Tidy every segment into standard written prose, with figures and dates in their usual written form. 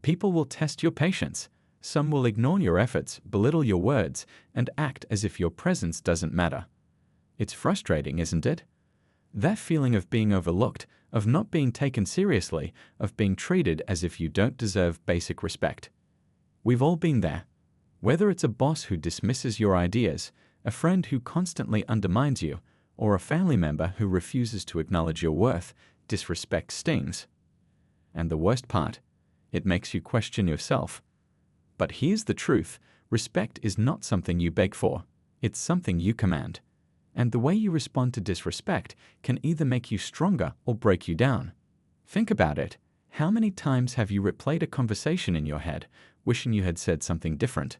People will test your patience. Some will ignore your efforts, belittle your words, and act as if your presence doesn't matter. It's frustrating, isn't it? That feeling of being overlooked, of not being taken seriously, of being treated as if you don't deserve basic respect. We've all been there. Whether it's a boss who dismisses your ideas, a friend who constantly undermines you, or a family member who refuses to acknowledge your worth, disrespect stings. And the worst part, it makes you question yourself. But here's the truth: respect is not something you beg for, it's something you command. And the way you respond to disrespect can either make you stronger or break you down. Think about it. How many times have you replayed a conversation in your head, wishing you had said something different?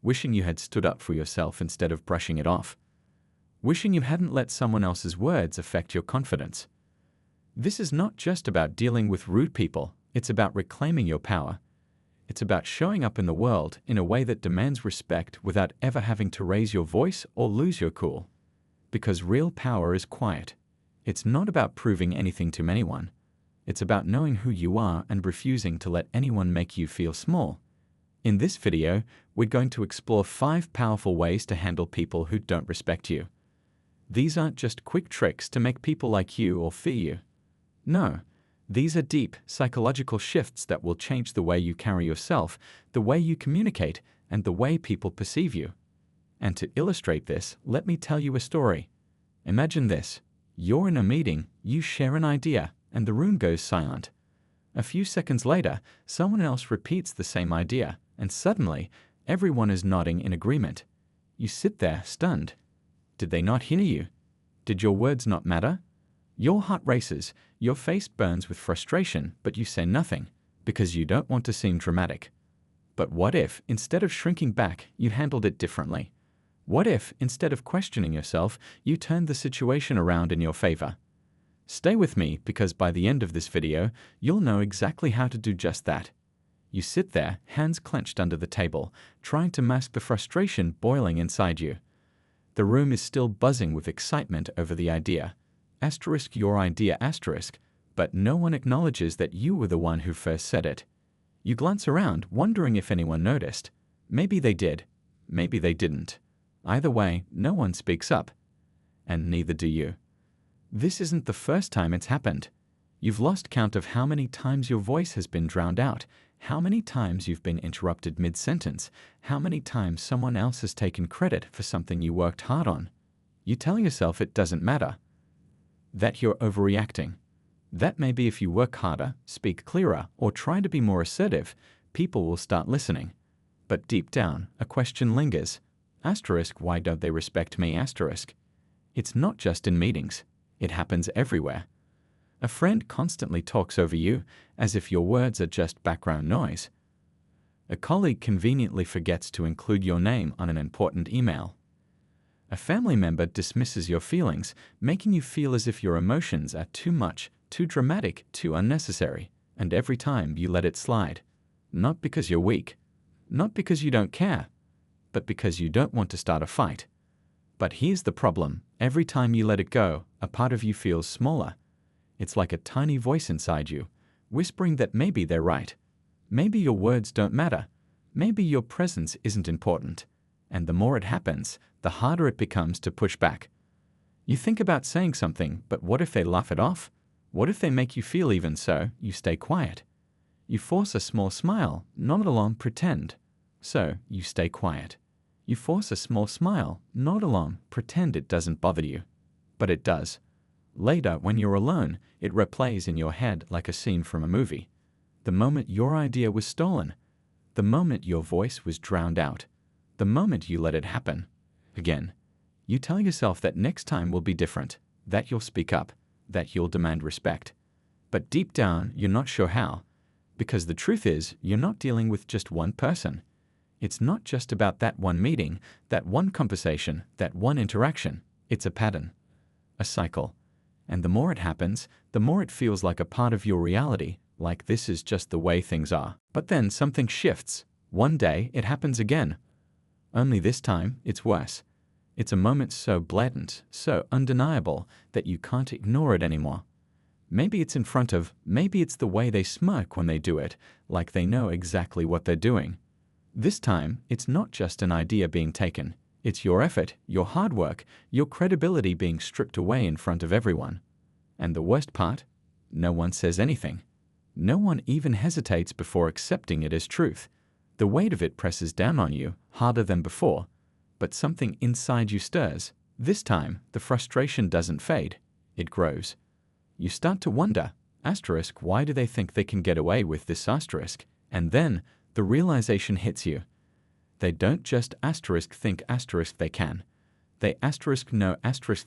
Wishing you had stood up for yourself instead of brushing it off? Wishing you hadn't let someone else's words affect your confidence? This is not just about dealing with rude people, it's about reclaiming your power. It's about showing up in the world in a way that demands respect without ever having to raise your voice or lose your cool. Because real power is quiet. It's not about proving anything to anyone. It's about knowing who you are and refusing to let anyone make you feel small. In this video, we're going to explore 5 powerful ways to handle people who don't respect you. These aren't just quick tricks to make people like you or fear you. No, these are deep psychological shifts that will change the way you carry yourself, the way you communicate, and the way people perceive you. And to illustrate this, let me tell you a story. Imagine this. You're in a meeting, you share an idea, and the room goes silent. A few seconds later, someone else repeats the same idea, and suddenly, everyone is nodding in agreement. You sit there, stunned. Did they not hear you? Did your words not matter? Your heart races, your face burns with frustration, but you say nothing, because you don't want to seem dramatic. But what if, instead of shrinking back, you handled it differently? What if, instead of questioning yourself, you turned the situation around in your favor? Stay with me, because by the end of this video, you'll know exactly how to do just that. You sit there, hands clenched under the table, trying to mask the frustration boiling inside you. The room is still buzzing with excitement over the idea. Asterisk your idea asterisk, but no one acknowledges that you were the one who first said it. You glance around, wondering if anyone noticed. Maybe they did. Maybe they didn't. Either way, no one speaks up. And neither do you. This isn't the first time it's happened. You've lost count of how many times your voice has been drowned out, how many times you've been interrupted mid-sentence, how many times someone else has taken credit for something you worked hard on. You tell yourself it doesn't matter, that you're overreacting. That maybe if you work harder, speak clearer, or try to be more assertive, people will start listening. But deep down, a question lingers. Asterisk, why don't they respect me? Asterisk. It's not just in meetings. It happens everywhere. A friend constantly talks over you, as if your words are just background noise. A colleague conveniently forgets to include your name on an important email. A family member dismisses your feelings, making you feel as if your emotions are too much, too dramatic, too unnecessary, and every time you let it slide. Not because you're weak, not because you don't care, but because you don't want to start a fight. But here's the problem: every time you let it go, a part of you feels smaller. It's like a tiny voice inside you, whispering that maybe they're right. Maybe your words don't matter. Maybe your presence isn't important. And the more it happens, the harder it becomes to push back. You think about saying something, but what if they laugh it off? What if they make you feel even so, you stay quiet? You force a small smile, nod along, pretend. So, you stay quiet. You force a small smile, nod along, pretend it doesn't bother you. But it does. Later, when you're alone, it replays in your head like a scene from a movie. The moment your idea was stolen. The moment your voice was drowned out. The moment you let it happen. Again. You tell yourself that next time will be different, that you'll speak up, that you'll demand respect. But deep down, you're not sure how. Because the truth is, you're not dealing with just one person. It's not just about that one meeting, that one conversation, that one interaction. It's a pattern. A cycle. And the more it happens, the more it feels like a part of your reality, like this is just the way things are. But then something shifts. One day, it happens again. Only this time, it's worse. It's a moment so blatant, so undeniable, that you can't ignore it anymore. Maybe it's in front of, maybe it's the way they smirk when they do it, like they know exactly what they're doing. This time, it's not just an idea being taken. It's your effort, your hard work, your credibility being stripped away in front of everyone. And the worst part? No one says anything. No one even hesitates before accepting it as truth. The weight of it presses down on you, harder than before. But something inside you stirs. This time, the frustration doesn't fade. It grows. You start to wonder, why do they think they can get away with this ? And then, the realization hits you. They don't just think they can. They know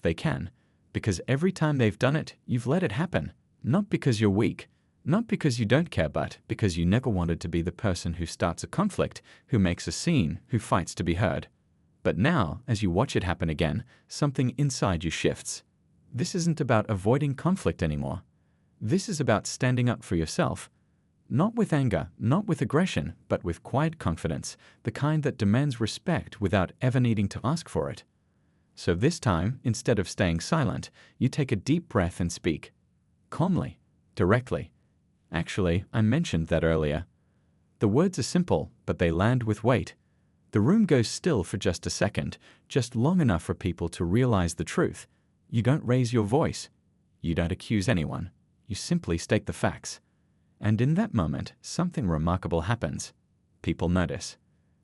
they can. Because every time they've done it, you've let it happen. Not because you're weak, not because you don't care, but because you never wanted to be the person who starts a conflict, who makes a scene, who fights to be heard. But now, as you watch it happen again, something inside you shifts. This isn't about avoiding conflict anymore. This is about standing up for yourself. Not with anger, not with aggression, but with quiet confidence, the kind that demands respect without ever needing to ask for it. So this time, instead of staying silent, you take a deep breath and speak. Calmly, directly. Actually, I mentioned that earlier. The words are simple, but they land with weight. The room goes still for just a second, just long enough for people to realize the truth. You don't raise your voice. You don't accuse anyone. You simply state the facts. And in that moment, something remarkable happens. People notice.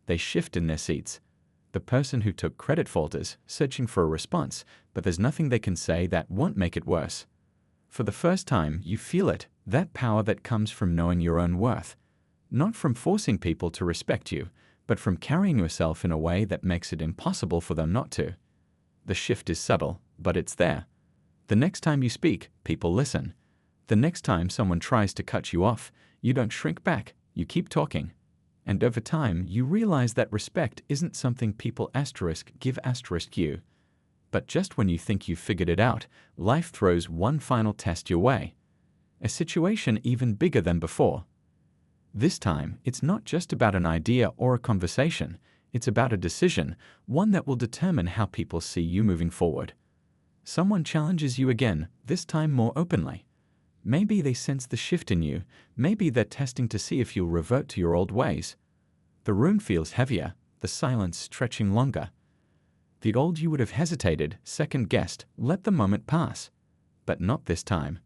They shift in their seats. The person who took credit falters, searching for a response, but there's nothing they can say that won't make it worse. For the first time, you feel it, that power that comes from knowing your own worth. Not from forcing people to respect you, but from carrying yourself in a way that makes it impossible for them not to. The shift is subtle, but it's there. The next time you speak, people listen. The next time someone tries to cut you off, you don't shrink back, you keep talking. And over time, you realize that respect isn't something people give you. But just when you think you've figured it out, life throws one final test your way. A situation even bigger than before. This time, it's not just about an idea or a conversation. It's about a decision, one that will determine how people see you moving forward. Someone challenges you again, this time more openly. Maybe they sense the shift in you. Maybe they're testing to see if you'll revert to your old ways. The room feels heavier, the silence stretching longer. The old you would have hesitated, second-guessed, let the moment pass. But not this time.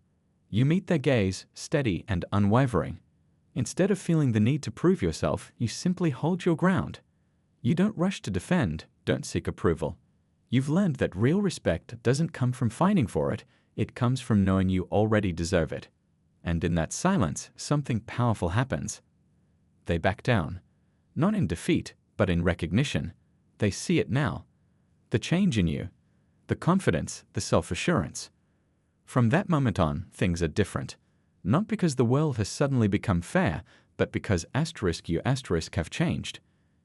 You meet their gaze, steady and unwavering. Instead of feeling the need to prove yourself, you simply hold your ground. You don't rush to defend, don't seek approval. You've learned that real respect doesn't come from fighting for it, it comes from knowing you already deserve it. And in that silence, something powerful happens. They back down. Not in defeat, but in recognition. They see it now. The change in you. The confidence, the self-assurance. From that moment on, things are different. Not because the world has suddenly become fair, but because you have changed.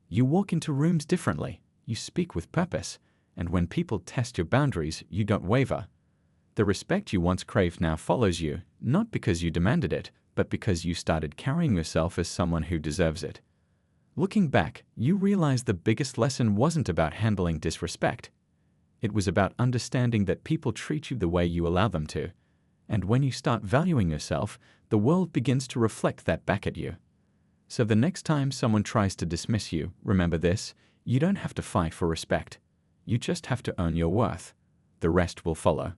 You walk into rooms differently. You speak with purpose. And when people test your boundaries, you don't waver. The respect you once craved now follows you, not because you demanded it, but because you started carrying yourself as someone who deserves it. Looking back, you realize the biggest lesson wasn't about handling disrespect. It was about understanding that people treat you the way you allow them to. And when you start valuing yourself, the world begins to reflect that back at you. So the next time someone tries to dismiss you, remember this, you don't have to fight for respect. You just have to own your worth. The rest will follow.